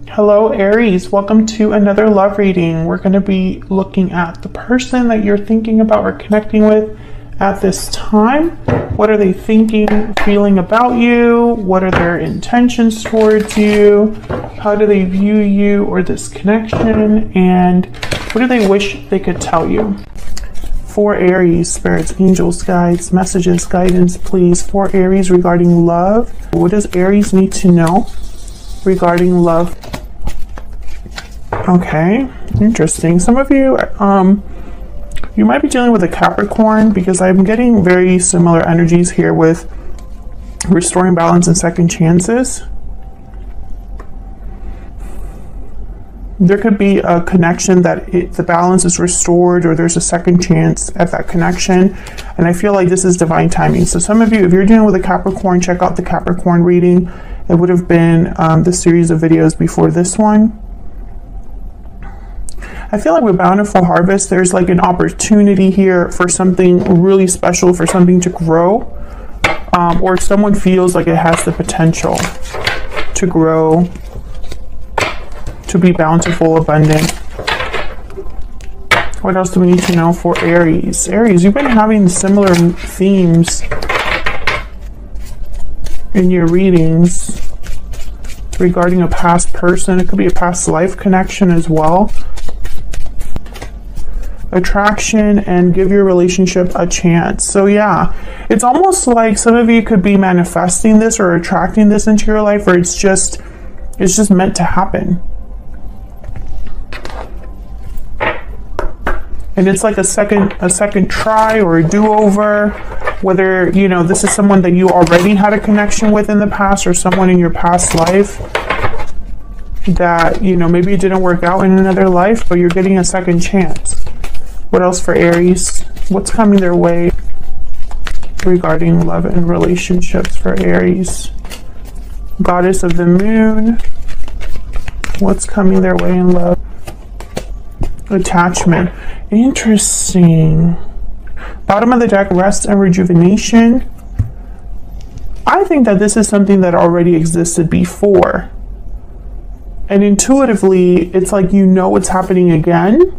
Hello Aries, welcome to another love reading. We're going to be looking at the person that you're thinking about or connecting with at this time. What are they thinking, feeling about you? What are their intentions towards you? How do they view you or this connection? And what do they wish they could tell you? For Aries, spirits, angels, guides, messages, guidance, please. For Aries regarding love, what does Aries need to know regarding love? Okay, interesting. Some of you, you might be dealing with a Capricorn because I'm getting very similar energies here with restoring balance and second chances. There could be a connection that the balance is restored or there's a second chance at that connection. And I feel like this is divine timing. So some of you, if you're dealing with a Capricorn, check out the Capricorn reading. It would have been the series of videos before this one. I feel like with Bountiful Harvest, there's like an opportunity here for something really special, for something to grow, or someone feels like it has the potential to grow, to be bountiful, abundant. What else do we need to know for Aries? Aries, you've been having similar themes in your readings regarding a past person. It could be a past life connection as well. Attraction and give your relationship a chance. So yeah, it's almost like some of you could be manifesting this or attracting this into your life, or it's just meant to happen. And it's like a second try or a do-over, whether, you know, this is someone that you already had a connection with in the past or someone in your past life that, you know, maybe it didn't work out in another life, but you're getting a second chance. What else for Aries? What's coming their way regarding love and relationships for Aries? Goddess of the Moon. What's coming their way in love? Attachment. Interesting. Bottom of the deck, rest and rejuvenation. I think that this is something that already existed before. And intuitively, it's like you know what's happening again.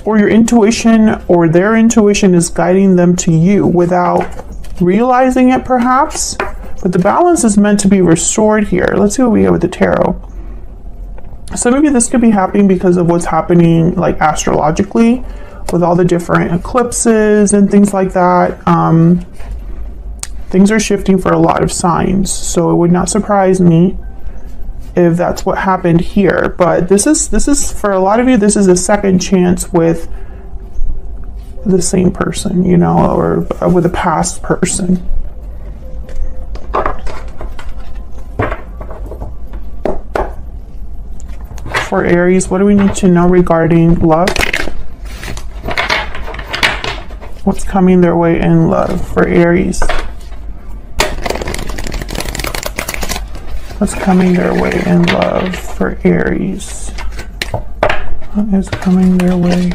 Or your intuition or their intuition is guiding them to you without realizing it perhaps. But the balance is meant to be restored here. Let's see what we have with the tarot. So maybe this could be happening because of what's happening like astrologically with all the different eclipses and things like that. Things are shifting for a lot of signs. So it would not surprise me if that's what happened here. But this is for a lot of you, this is a second chance with the same person, you know, or with a past person. For Aries, what do we need to know regarding love? What's coming their way in love for Aries? What's coming their way in love for Aries? What is coming their way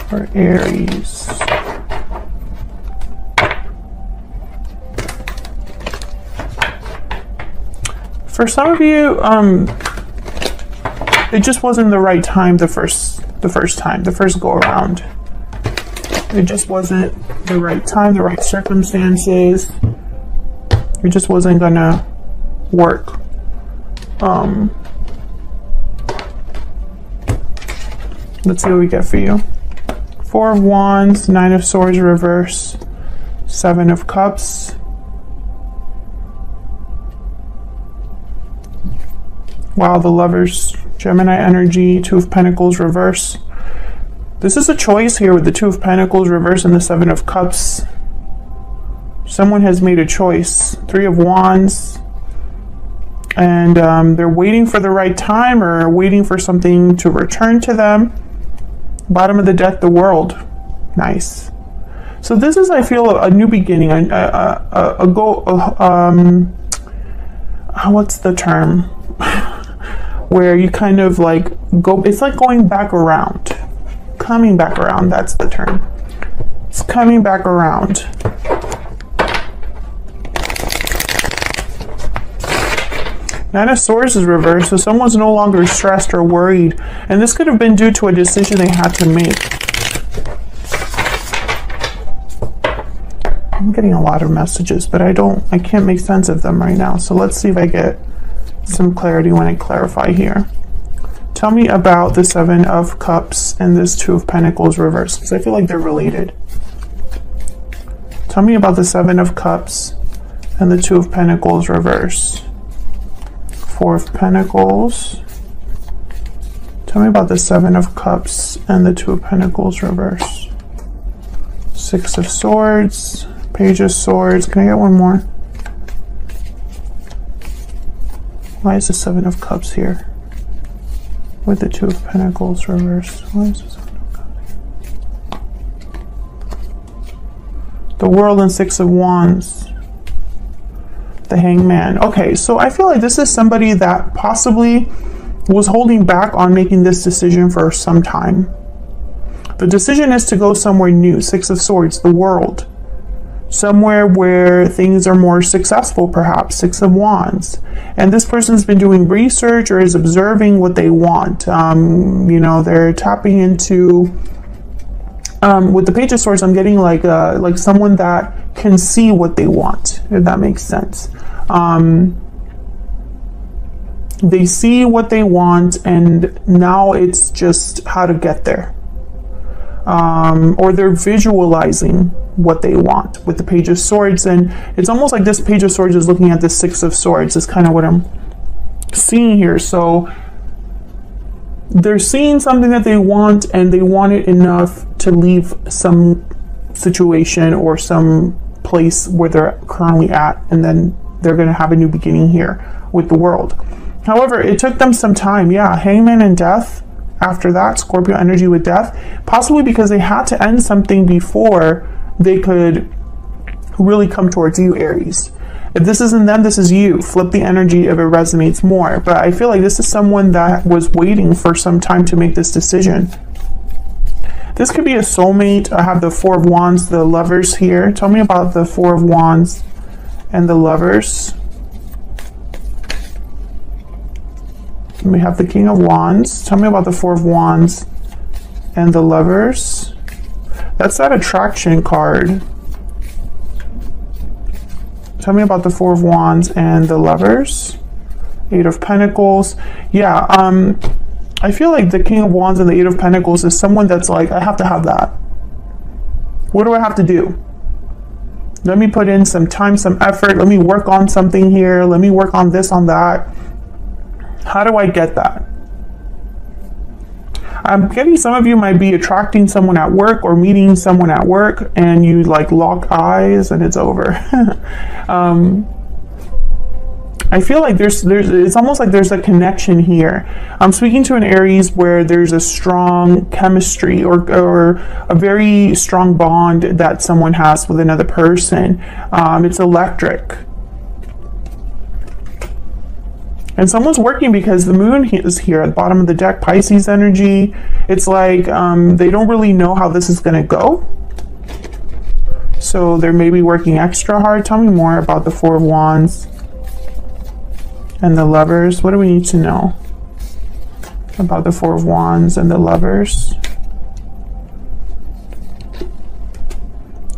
for Aries? For some of you, it just wasn't the right time the first go around. It just wasn't the right time, the right circumstances. It just wasn't gonna work. Let's see what we get for you. 4 of Wands, 9 of Swords reverse, 7 of Cups. Wow, the Lovers, Gemini energy, 2 of Pentacles reverse. This is a choice here with the 2 of Pentacles reverse and the 7 of Cups. Someone has made a choice. 3 of Wands. And they're waiting for the right time or waiting for something to return to them. Bottom of the deck, the World. Nice. So this is, I feel, a new beginning. A goal. What's the term? Where you kind of like go, it's like going back around. Coming back around, that's the term. It's coming back around. Nine of Swords is reversed, so someone's no longer stressed or worried. And this could have been due to a decision they had to make. I'm getting a lot of messages, but I can't make sense of them right now. So let's see if I get some clarity when I clarify here. Tell me about the Seven of Cups and this Two of Pentacles reversed, because I feel like they're related. Tell me about the Seven of Cups and the Two of Pentacles reversed. Four of Pentacles. Tell me about the Seven of Cups and the Two of Pentacles reversed. Six of Swords. Page of Swords. Can I get one more? Why is the Seven of Cups here? With the Two of Pentacles reversed. Why is the Seven of Cups here? The World and Six of Wands. The Hangman. Okay, so I feel like this is somebody that possibly was holding back on making this decision for some time. The decision is to go somewhere new. Six of Swords, the world. Somewhere where things are more successful, perhaps. Six of Wands. And this person's been doing research or is observing what they want. You know, they're tapping into, with the Page of Swords, I'm getting like someone that can see what they want, if that makes sense. They see what they want, and now it's just how to get there. Or they're visualizing what they want with the Page of Swords, and it's almost like this Page of Swords is looking at the Six of Swords. Is kind of what I'm seeing here. So they're seeing something that they want, and they want it enough to leave some situation or some place where they're currently at, and then they're going to have a new beginning here with the World. However, it took them some time. Yeah, Hangman and Death. After that, Scorpio energy with Death, possibly because they had to end something before they could really come towards you, Aries. If this isn't them, this is you. Flip the energy if it resonates more. But I feel like this is someone that was waiting for some time to make this decision. This could be a soulmate. I have the Four of Wands, the Lovers here. Tell me about the Four of Wands and the Lovers. We have the King of Wands. Tell me about the Four of Wands and the Lovers. That's that attraction card. Tell me about the Four of Wands and the Lovers. Eight of Pentacles. Yeah, I feel like the King of Wands and the Eight of Pentacles is someone that's like, I have to have that. What do I have to do? Let me put in some time, some effort. Let me work on something here. Let me work on this, on that. How do I get that? I'm getting some of you might be attracting someone at work or meeting someone at work, and you like lock eyes and it's over. I feel like it's almost like there's a connection here. I'm speaking to an Aries where there's a strong chemistry or a very strong bond that someone has with another person. It's electric. And someone's working because the moon is here at the bottom of the deck, Pisces energy. It's like they don't really know how this is going to go. So they're maybe working extra hard. Tell me more about the Four of Wands and the Lovers. What do we need to know about the Four of Wands and the Lovers?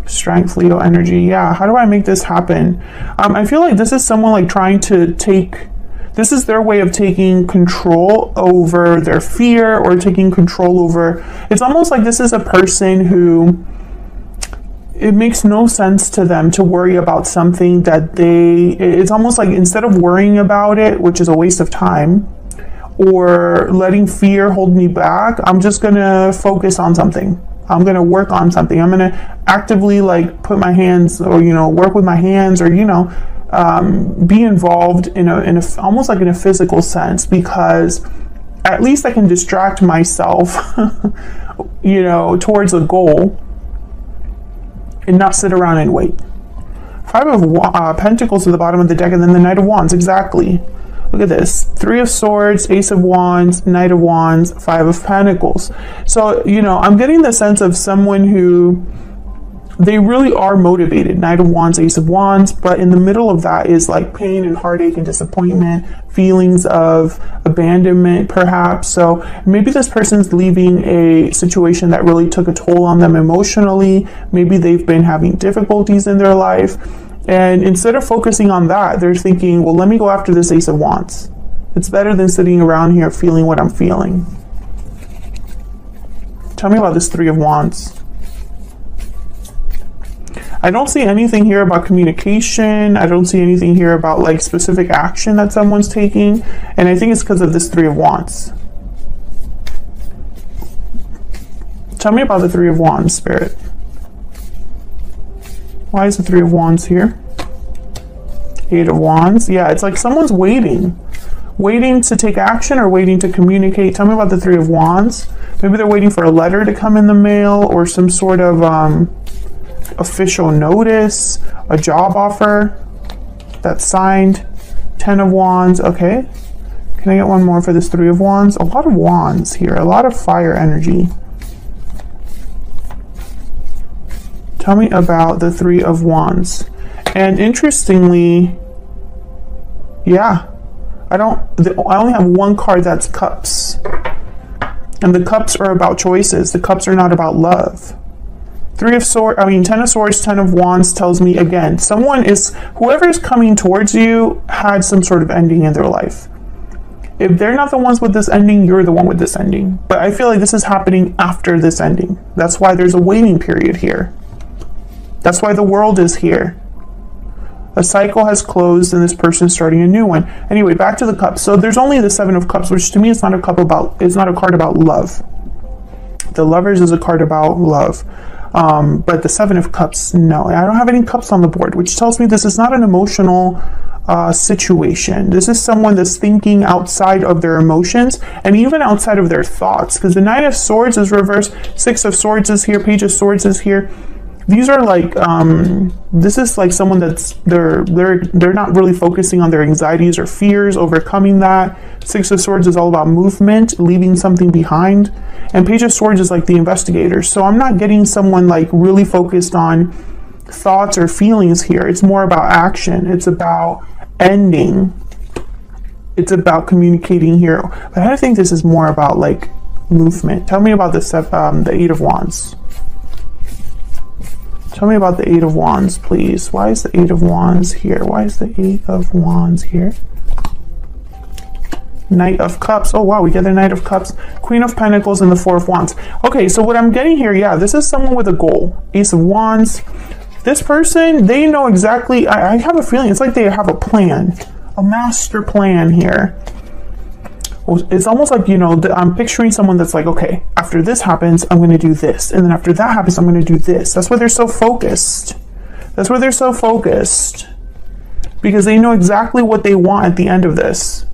Strength, Leo energy. Yeah, how do I make this happen? I feel like this is someone like trying to take... This is their way of taking control over their fear or taking control over... It's almost like this is a person who... It makes no sense to them to worry about something that they... It's almost like instead of worrying about it, which is a waste of time, or letting fear hold me back, I'm just going to focus on something. I'm going to work on something. I'm going to actively like put my hands or, you know, work with my hands or, you know... be involved in a almost like in a physical sense, because at least I can distract myself you know, towards a goal and not sit around and wait. Five of Pentacles at the bottom of the deck, and then the Knight of Wands. Exactly. Look at this. Three of Swords, Ace of Wands, Knight of Wands, Five of Pentacles. So, you know, I'm getting the sense of someone who they really are motivated. Knight of Wands, Ace of Wands, but in the middle of that is like pain and heartache and disappointment, feelings of abandonment perhaps. So maybe this person's leaving a situation that really took a toll on them emotionally. Maybe they've been having difficulties in their life, and instead of focusing on that, they're thinking, well, let me go after this Ace of Wands. It's better than sitting around here feeling what I'm feeling. Tell me about this Three of Wands. I don't see anything here about communication. I don't see anything here about like specific action that someone's taking. And I think it's because of this Three of Wands. Tell me about the Three of Wands, Spirit. Why is the Three of Wands here? Eight of Wands. Yeah, it's like someone's waiting. Waiting to take action or waiting to communicate. Tell me about the Three of Wands. Maybe they're waiting for a letter to come in the mail or some sort of official notice, a job offer that's signed. 10 of Wands. Okay. Can I get one more for this Three of Wands? A lot of wands here. A lot of fire energy. Tell me about the Three of Wands. And interestingly, yeah, I only have one card that's Cups. And the Cups are about choices. The Cups are not about love. 10 of Swords, 10 of Wands tells me again, whoever is coming towards you had some sort of ending in their life. If they're not the ones with this ending, you're the one with this ending. But I feel like this is happening after this ending. That's why there's a waiting period here. That's why the World is here. A cycle has closed and this person's starting a new one. Anyway, back to the Cups. So there's only the Seven of Cups, which to me is not a card about love. The Lovers is a card about love. But the Seven of Cups, no. I don't have any cups on the board, which tells me this is not an emotional situation. This is someone that's thinking outside of their emotions and even outside of their thoughts, because the Nine of Swords is reversed, Six of Swords is here, Page of Swords is here. These are like, this is like someone that's, they're not really focusing on their anxieties or fears, overcoming that. Six of Swords is all about movement, leaving something behind. And Page of Swords is like the investigator. So I'm not getting someone like really focused on thoughts or feelings here. It's more about action. It's about ending. It's about communicating here. But I think this is more about like movement. Tell me about the Eight of Wands. Tell me about the Eight of Wands, please. Why is the Eight of Wands here? Why is the Eight of Wands here? Knight of Cups. Oh, wow, we get the Knight of Cups. Queen of Pentacles and the Four of Wands. Okay, so what I'm getting here, yeah, this is someone with a goal. Ace of Wands. This person, they know exactly, I have a feeling it's like they have a plan, a master plan here. It's almost like, you know, I'm picturing someone that's like, okay, after this happens, I'm going to do this. And then after that happens, I'm going to do this. That's why they're so focused. That's why they're so focused. Because they know exactly what they want at the end of this.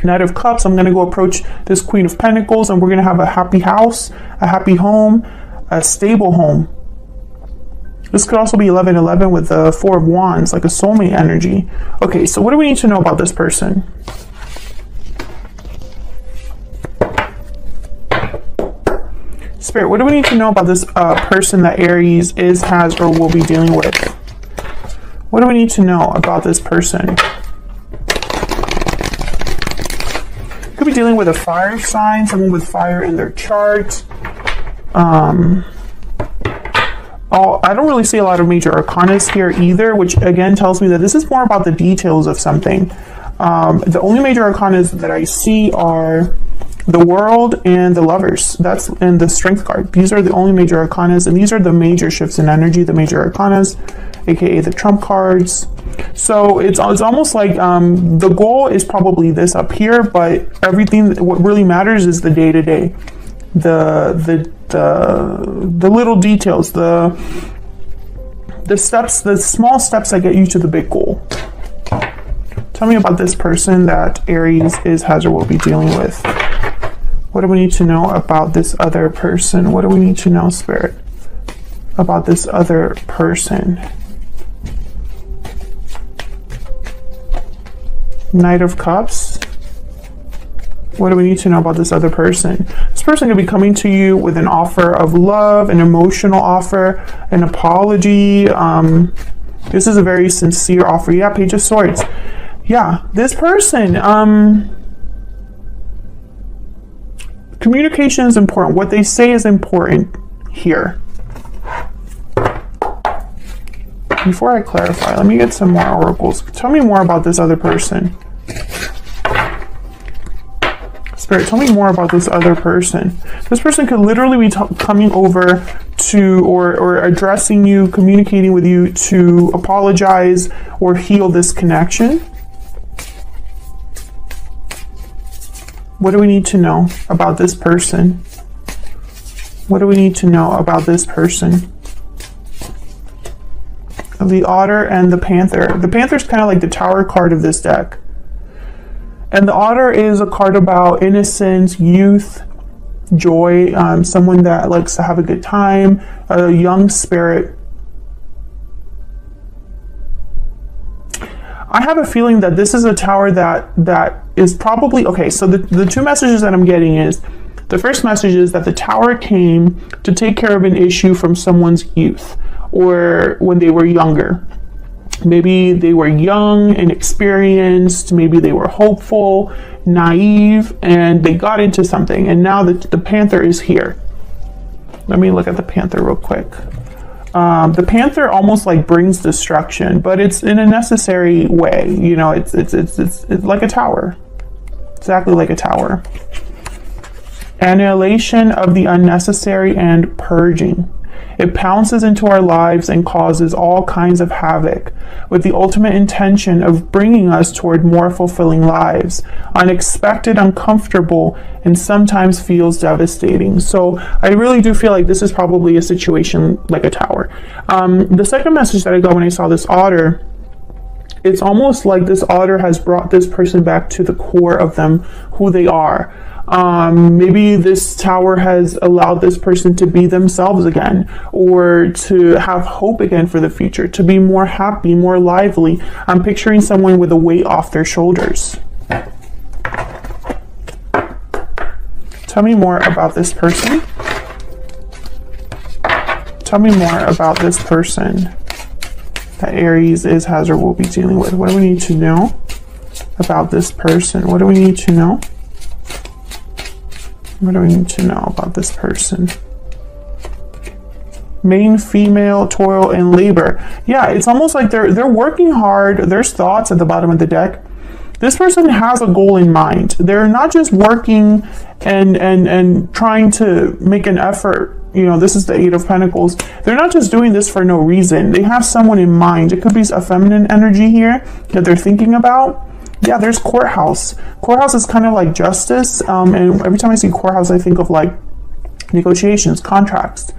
Knight of Cups, I'm going to go approach this Queen of Pentacles and we're going to have a happy house, a happy home, a stable home. This could also be 11-11 with the Four of Wands, like a soulmate energy. Okay, so what do we need to know about this person? Spirit, what do we need to know about this person that Aries is, has, or will be dealing with? What do we need to know about this person? Could be dealing with a fire sign, someone with fire in their chart. I don't really see a lot of major arcanas here either, which again tells me that this is more about the details of something. The only major arcanas that I see are the World and the Lovers. That's in the Strength card. These are the only major arcanas, and these are the major shifts in energy, the major arcanas, aka the trump cards. So it's almost like the goal is probably this up here, but everything, what really matters is the day-to-day, the little details, the steps, the small steps that get you to the big goal. Tell me about this person that Aries is, has, or will be dealing with. What do we need to know about this other person? What do we need to know, Spirit, about this other person? Knight of Cups. What do we need to know about this other person? This This person could be coming to you with an offer of love, an emotional offer, an apology. This is a very sincere offer. Yeah, Page of Swords. Yeah, this person, communication is important. What they say is important here. Before I clarify, let me get some more oracles. Tell me more about this other person. Spirit, tell me more about this other person. This person could literally be coming over to, or addressing you, communicating with you to apologize or heal this connection. What do we need to know about this person? What do we need to know about this person? The Otter and the Panther. The Panther is kind of like the Tower card of this deck. And the Otter is a card about innocence, youth, joy, someone that likes to have a good time, a young spirit. I have a feeling that this is a tower that is probably, okay, so the two messages that I'm getting is, the first message is that the tower came to take care of an issue from someone's youth, or when they were younger. Maybe they were young and inexperienced, maybe they were hopeful, naive, and they got into something, and now the Panther is here. Let me look at the Panther real quick. The Panther almost like brings destruction, but it's in a necessary way. You know, it's like a tower. Exactly like a tower. Annihilation of the unnecessary and purging. It pounces into our lives and causes all kinds of havoc, with the ultimate intention of bringing us toward more fulfilling lives. Unexpected, uncomfortable, and sometimes feels devastating. So I really do feel like this is probably a situation like a tower. The second message that I got when I saw this Otter, it's almost like this Otter has brought this person back to the core of them, who they are. Maybe this tower has allowed this person to be themselves again, or to have hope again for the future, to be more happy, more lively. I'm picturing someone with a weight off their shoulders. Tell me more about this person. Tell me more about this person that Aries is, has, or will be dealing with. What do we need to know about this person? What do we need to know? What do we need to know about this person? Main, female, toil, and labor. Yeah, it's almost like they're working hard. There's thoughts at the bottom of the deck. This person has a goal in mind. They're not just working and trying to make an effort. You know, this is the Eight of Pentacles. They're not just doing this for no reason. They have someone in mind. It could be a feminine energy here that they're thinking about. Yeah, there's courthouse. Courthouse is kind of like justice. And every time I see courthouse, I think of like negotiations, contracts,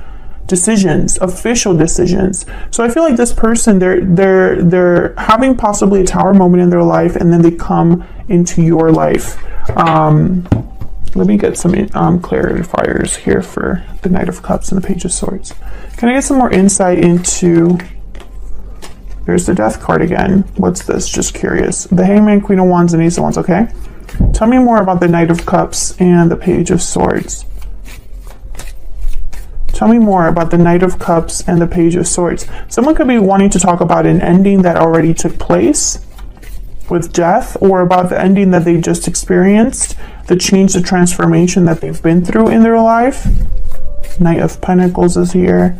decisions, official decisions. So I feel like this person, they're having possibly a tower moment in their life, and then they come into your life. Let me get some clarifiers here for the Knight of Cups and the Page of Swords. Can I get some more insight into... There's the Death card again. What's this? Just curious. The Hangman, Queen of Wands, and Ace of Wands. Okay. Tell me more about the Knight of Cups and the Page of Swords. Tell me more about the Knight of Cups and the Page of Swords. Someone could be wanting to talk about an ending that already took place with death, or about the ending that they just experienced, the change, the transformation that they've been through in their life. Knight of Pentacles is here.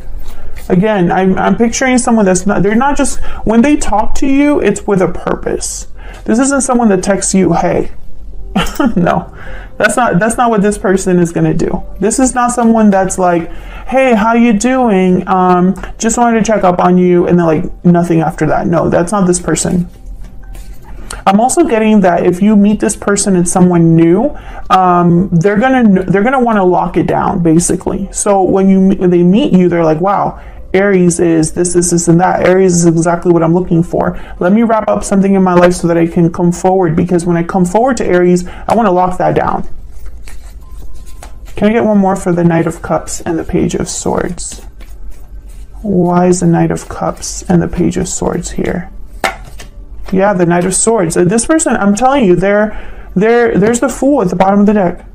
Again, I'm picturing someone that's not, they're not just, when they talk to you, it's with a purpose. This isn't someone that texts you, hey. No, that's not what this person is going to do. This is not someone that's like, hey, how you doing? Just wanted to check up on you, and then like nothing after that. No, that's not this person. I'm also getting that if you meet this person and someone new, they're gonna want to lock it down, basically. So when they meet you, they're like, wow, Aries is this, and that. Aries is exactly what I'm looking for. Let me wrap up something in my life so that I can come forward, because when I come forward to Aries, I want to lock that down. Can I get one more for the Knight of Cups and the Page of Swords? Why is the Knight of Cups and the Page of Swords here? Yeah, the Knight of Swords. This person, I'm telling you, there's the Fool at the bottom of the deck.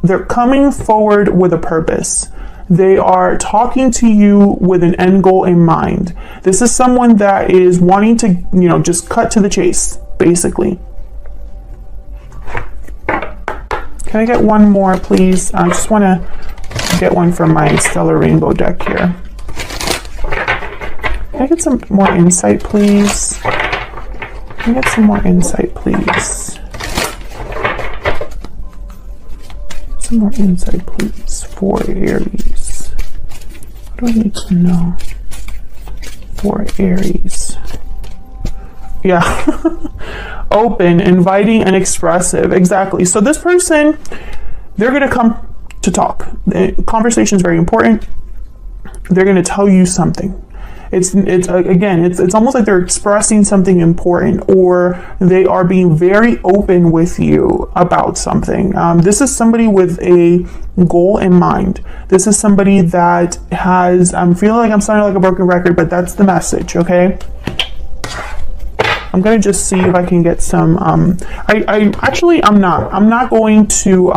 they're coming forward with a purpose. They are talking to you with an end goal in mind. This is someone that is wanting to, you know, just cut to the chase, basically. Can I get one more, please? I just want to get one from my Stellar Rainbow deck here. Can I get some more insight, please? Can I get some more insight, please? Some more insight, please, for Aries. What do I need to know for Aries? Yeah. Open, inviting, and expressive. Exactly. So this person, they're going to come to talk. The conversation is very important. They're going to tell you something. It's almost like they're expressing something important, or they are being very open with you about something. This is somebody with a goal in mind. This is somebody that has, I'm feeling like I'm sounding like a broken record, but that's the message, okay? I'm gonna just see if I can get some, I'm not going to